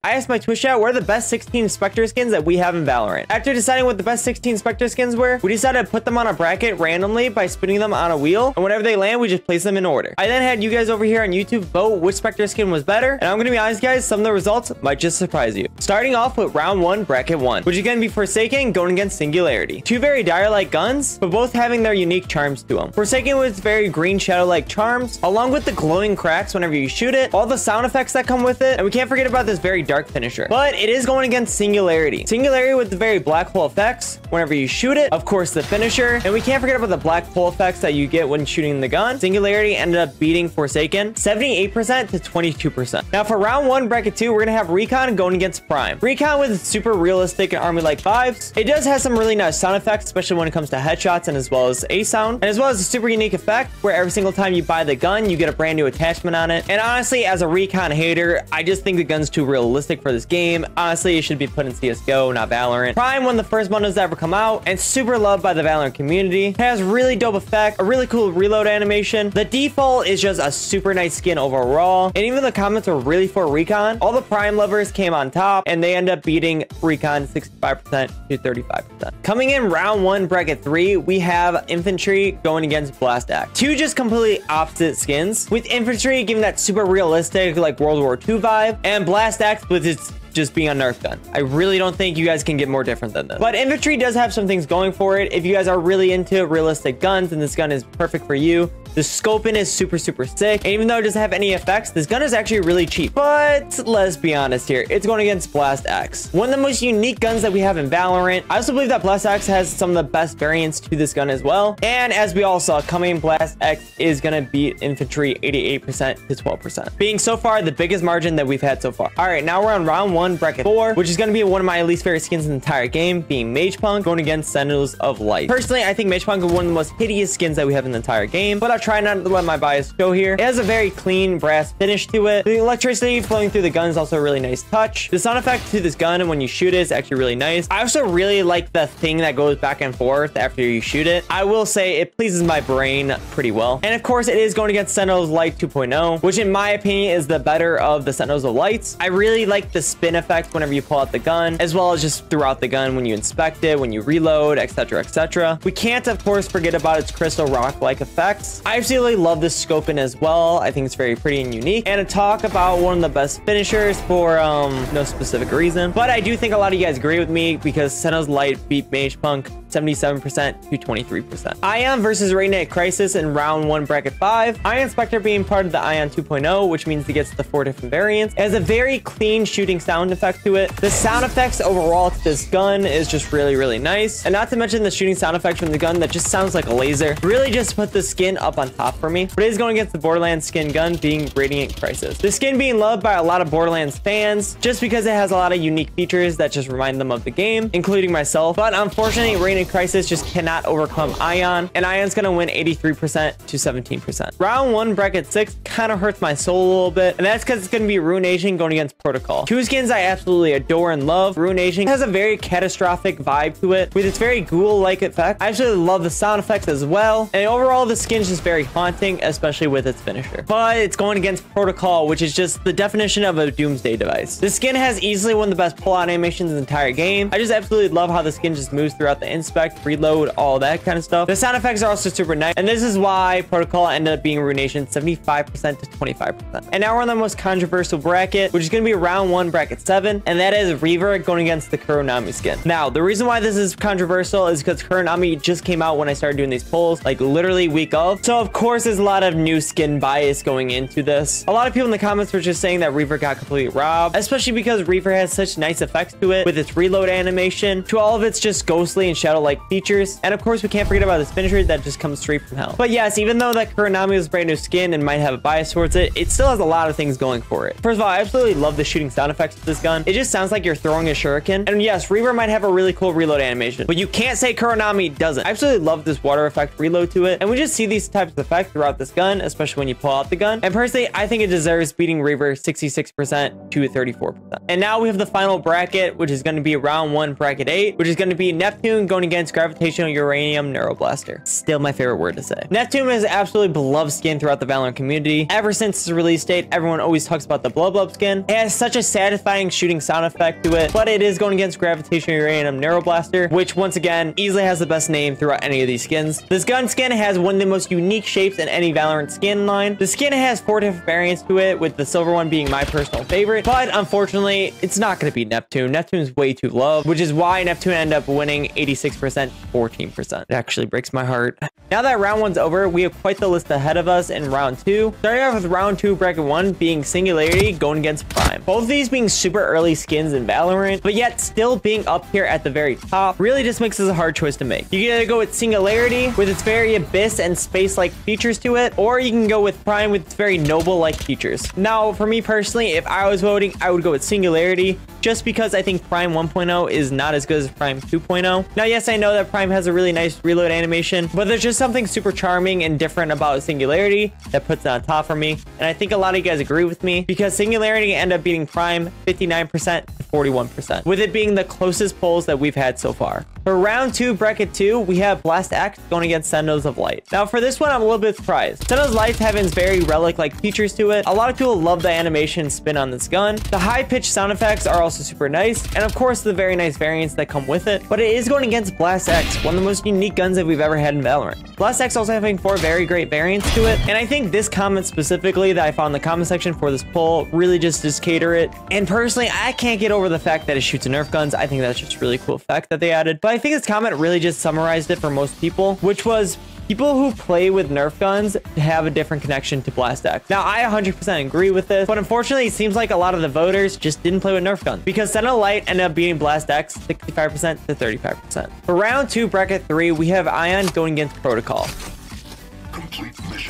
I asked my Twitch chat what are the best 16 Spectre skins that we have in Valorant. After deciding what the best 16 Spectre skins were, we decided to put them on a bracket randomly by spinning them on a wheel, and whenever they land, we just place them in order. I then had you guys over here on YouTube vote which Spectre skin was better, and I'm gonna be honest, guys, some of the results might just surprise you. Starting off with round 1, bracket 1, which is gonna be Forsaken going against Singularity. Two very dire-like guns, but both having their unique charms to them. Forsaken with its very green shadow-like charms, along with the glowing cracks whenever you shoot it, all the sound effects that come with it, and we can't forget about this very dark finisher. But it is going against Singularity. Singularity with the very black hole effects whenever you shoot it, of course the finisher, and we can't forget about the black hole effects that you get when shooting the gun. Singularity ended up beating Forsaken 78% to 22%. Now for round 1, bracket 2, we're gonna have Recon going against Prime. Recon with super realistic and army-like vibes. It does have some really nice sound effects, especially when it comes to headshots and as well as A sound, and as well as a super unique effect where every single time you buy the gun, you get a brand new attachment on it. And honestly, as a Recon hater, I just think the gun's too realistic for this game. Honestly, it should be put in CSGO, not Valorant. Prime, one of the first bundles to ever come out, and super loved by the Valorant community. It has really dope effect, a really cool reload animation. The default is just a super nice skin overall, and even the comments were really for Recon. All the Prime lovers came on top, and they end up beating Recon 65% to 35%. Coming in round 1, bracket 3, we have Infantry going against Blast Axe. Two just completely opposite skins, with Infantry giving that super realistic like World War II vibe, and Blast Axe with its just being a Nerf gun. I really don't think you guys can get more different than this. But Infantry does have some things going for it. If you guys are really into realistic guns, then this gun is perfect for you. The scoping is super sick, and even though it doesn't have any effects, this gun is actually really cheap. But let's be honest here, it's going against Blast Axe, one of the most unique guns that we have in Valorant. I also believe that Blast Axe has some of the best variants to this gun as well, and as we all saw coming, Blast Axe is gonna beat Infantry 88% to 12%, being so far the biggest margin that we've had so far. All right, now we're on round 1, bracket 4, which is gonna be one of my least favorite skins in the entire game, being Magepunk going against Sentinels of Light. Personally, I think Magepunk is one of the most hideous skins that we have in the entire game, but I'll try not to let my bias show here. It has a very clean brass finish to it. The electricity flowing through the gun is also a really nice touch. The sound effect to this gun when you shoot it is actually really nice. I also really like the thing that goes back and forth after you shoot it. I will say it pleases my brain pretty well. And of course, it is going against Sentinels of Light 2.0, which in my opinion is the better of the Sentinels of Lights. I really like the spin effect whenever you pull out the gun, as well as just throughout the gun when you inspect it, when you reload, etc, etc. We can't of course forget about its crystal rock-like effects. I absolutely love this scoping as well. I think it's very pretty and unique. And to talk about one of the best finishers for no specific reason, but I do think a lot of you guys agree with me because Sentinels Light beat Magepunk 77% to 23%. Ion versus Radiant Crisis in round 1, bracket 5. Ion Spectre being part of the Ion 2.0, which means it gets the 4 different variants. It has a very clean shooting sound effect to it. The sound effects overall to this gun is just really nice, and not to mention the shooting sound effects from the gun that just sounds like a laser. Really just put the skin up on top for me. But it is going against the Borderlands skin gun being Radiant Crisis. The skin being loved by a lot of Borderlands fans just because it has a lot of unique features that just remind them of the game, including myself. But unfortunately, Radiant Crisis just cannot overcome Ion, and Ion's gonna win 83% to 17%. Round 1, bracket 6 kind of hurts my soul a little bit, and that's because it's gonna be Ruination going against Protocol. Two skins I absolutely adore and love. Ruination has a very catastrophic vibe to it with its very ghoul-like effect. I absolutely love the sound effects as well, and overall the skin's just very haunting, especially with its finisher. But it's going against Protocol, which is just the definition of a doomsday device. The skin has easily one of the best pull-out animations in the entire game. I just absolutely love how the skin just moves throughout the inspect, reload, all that kind of stuff. The sound effects are also super nice, and this is why Protocol ended up being Ruination 75% to 25%. And now we're on the most controversial bracket, which is going to be round 1, bracket 7, and that is Reaver going against the Kuronami skin. Now, the reason why this is controversial is because Kuronami just came out when I started doing these polls, like literally week of. So of course, there's a lot of new skin bias going into this. A lot of people in the comments were just saying that Reaver got completely robbed, especially because Reaver has such nice effects to it with its reload animation, to all of its just ghostly and shadow-like features. And of course, we can't forget about this finisher that just comes straight from hell. But yes, even though that Kuronami is brand new skin and might have a bias towards it, it still has a lot of things going for it. First of all, I absolutely love the shooting sound effects of this gun. It just sounds like you're throwing a shuriken. And yes, Reaver might have a really cool reload animation, but you can't say Kuronami doesn't. I absolutely love this water effect reload to it. And we just see these types of effects throughout this gun, especially when you pull out the gun. And personally, I think it deserves beating Reaver 66% to 34%. And now we have the final bracket, which is going to be round 1, bracket 8, which is going to be Neptune going against Gravitational Uranium Neuroblaster. Still my favorite word to say. Neptune is an absolutely beloved skin throughout the Valorant community. Ever since its release date, everyone always talks about the Blub Blub skin. It has such a satisfying shooting sound effect to it, but it is going against Gravitational Uranium Neuroblaster, which once again easily has the best name throughout any of these skins. This gun skin has one of the most unique shapes in any Valorant skin line. The skin has 4 different variants to it, with the silver one being my personal favorite, but unfortunately, it's not going to beat Neptune. Neptune's way too low, which is why Neptune ended up winning 86%, 14%. It actually breaks my heart. Now that round 1's over, we have quite the list ahead of us in round 2. Starting off with round 2, bracket 1 being Singularity going against Prime. Both of these being super early skins in Valorant, but yet still being up here at the very top really just makes this a hard choice to make. You can either go with Singularity with its very abyss and space-like features to it, or you can go with Prime with its very noble-like features. Now, for me personally, if I was voting, I would go with Singularity, just because I think Prime 1.0 is not as good as Prime 2.0. Now, yes, I know that Prime has a really nice reload animation, but there's just something super charming and different about Singularity that puts it on top for me. And I think a lot of you guys agree with me, because Singularity ended up beating Prime 59% to 41%, with it being the closest polls that we've had so far. For round 2, bracket 2, we have Blast X going against Sentinels of Light. Now, for this one, I'm a little bit surprised. Sentinels of Light having very relic-like features to it. A lot of people love the animation spin on this gun. The high-pitched sound effects are also super nice, and of course, the very nice variants that come with it. But it is going against Blast X, one of the most unique guns that we've ever had in Valorant. Blast X also having 4 very great variants to it, and I think this comment specifically that I found in the comment section for this poll really just cater it. And personally, I can't get over the fact that it shoots Nerf guns. I think that's just a really cool effect that they added. But I think this comment really just summarized it for most people, which was people who play with Nerf guns have a different connection to Blast X. Now, I 100% agree with this, but unfortunately, it seems like a lot of the voters just didn't play with Nerf guns, because Sentinel Light ended up beating Blast X 65% to 35%. For round 2, bracket 3, we have Ion going against Protocol,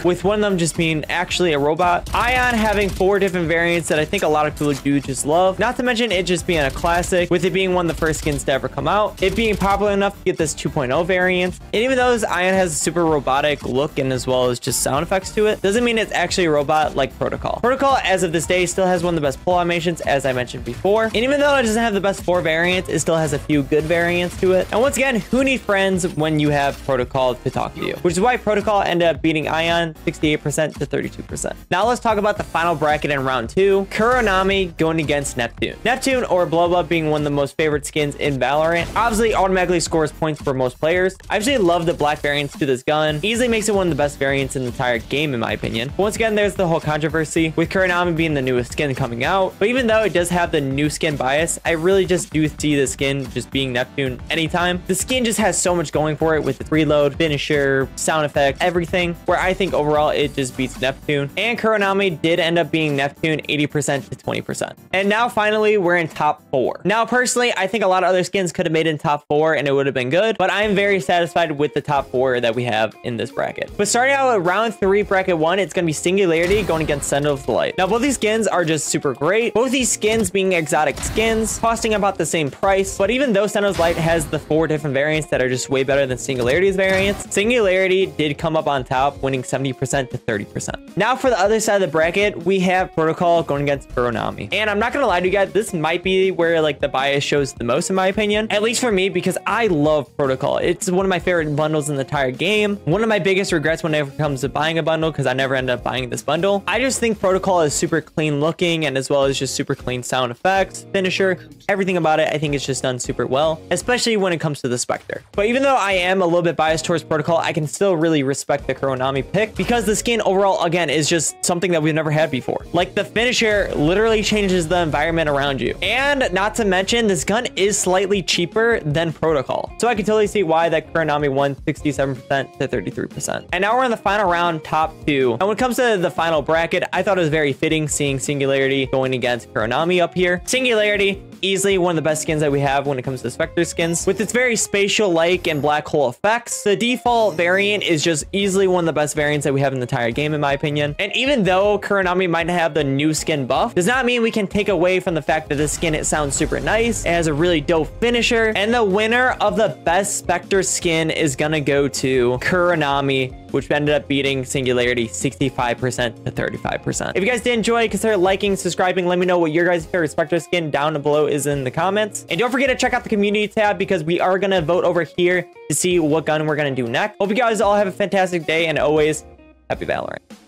with one of them just being actually a robot. Ion having 4 different variants that I think a lot of people do just love. Not to mention it just being a classic, with it being one of the first skins to ever come out. It being popular enough to get this 2.0 variant. And even though Ion has a super robotic look and as well as just sound effects to it, doesn't mean it's actually a robot like Protocol. Protocol, as of this day, still has one of the best pull animations, as I mentioned before. And even though it doesn't have the best 4 variants, it still has a few good variants to it. And once again, who needs friends when you have Protocol to talk to you? Which is why Protocol ended up beating Ion 68% to 32%. Now let's talk about the final bracket in round 2. Kuronami going against Neptune. Neptune, or Blub Blub, being one of the most favorite skins in Valorant, obviously automatically scores points for most players. I actually love the black variants to this gun. Easily makes it one of the best variants in the entire game, in my opinion. But once again, there's the whole controversy with Kuronami being the newest skin coming out. But even though it does have the new skin bias, I really just do see the skin just being Neptune anytime. The skin just has so much going for it with its reload, finisher, sound effect, everything, where I think overall it just beats Neptune. And Kuronami did end up being Neptune 80% to 20%. And now finally, we're in top 4. Now, personally, I think a lot of other skins could have made it in top 4 and it would have been good, but I am very satisfied with the top 4 that we have in this bracket. But starting out with round 3, bracket 1, it's going to be Singularity going against Sentinels of Light. Now, both these skins are just super great. Both these skins being exotic skins, costing about the same price, but even though Sentinels of Light has the 4 different variants that are just way better than Singularity's variants, Singularity did come up on top, winning 70% to 30%. Now for the other side of the bracket, we have Protocol going against Kuronami. And I'm not gonna lie to you guys, this might be where like the bias shows the most in my opinion, at least for me, because I love Protocol. It's one of my favorite bundles in the entire game. One of my biggest regrets whenever it comes to buying a bundle, because I never end up buying this bundle. I just think Protocol is super clean looking, and as well as just super clean sound effects, finisher, everything about it. I think it's just done super well, especially when it comes to the Spectre. But even though I am a little bit biased towards Protocol, I can still really respect the Kuronami pick, because the skin overall, again, is just something that we've never had before. Like, the finisher literally changes the environment around you. And not to mention, this gun is slightly cheaper than Protocol. So I can totally see why that Kuronami won 67% to 33%. And now we're in the final round, top 2. And when it comes to the final bracket, I thought it was very fitting seeing Singularity going against Kuronami up here. Singularity, easily one of the best skins that we have when it comes to Spectre skins. With its very spatial-like and black hole effects, the default variant is just easily one of the best variants that we have in the entire game, in my opinion. And even though Kuronami might have the new skin buff, does not mean we can take away from the fact that this skin, it sounds super nice. It has a really dope finisher. And the winner of the best Spectre skin is gonna go to Kuronami which ended up beating Singularity 65% to 35%. If you guys did enjoy, consider liking, subscribing. Let me know what your guys' favorite Spectre skin down below is in the comments. And don't forget to check out the community tab because we are going to vote over here to see what gun we're going to do next. Hope you guys all have a fantastic day, and always, happy Valorant.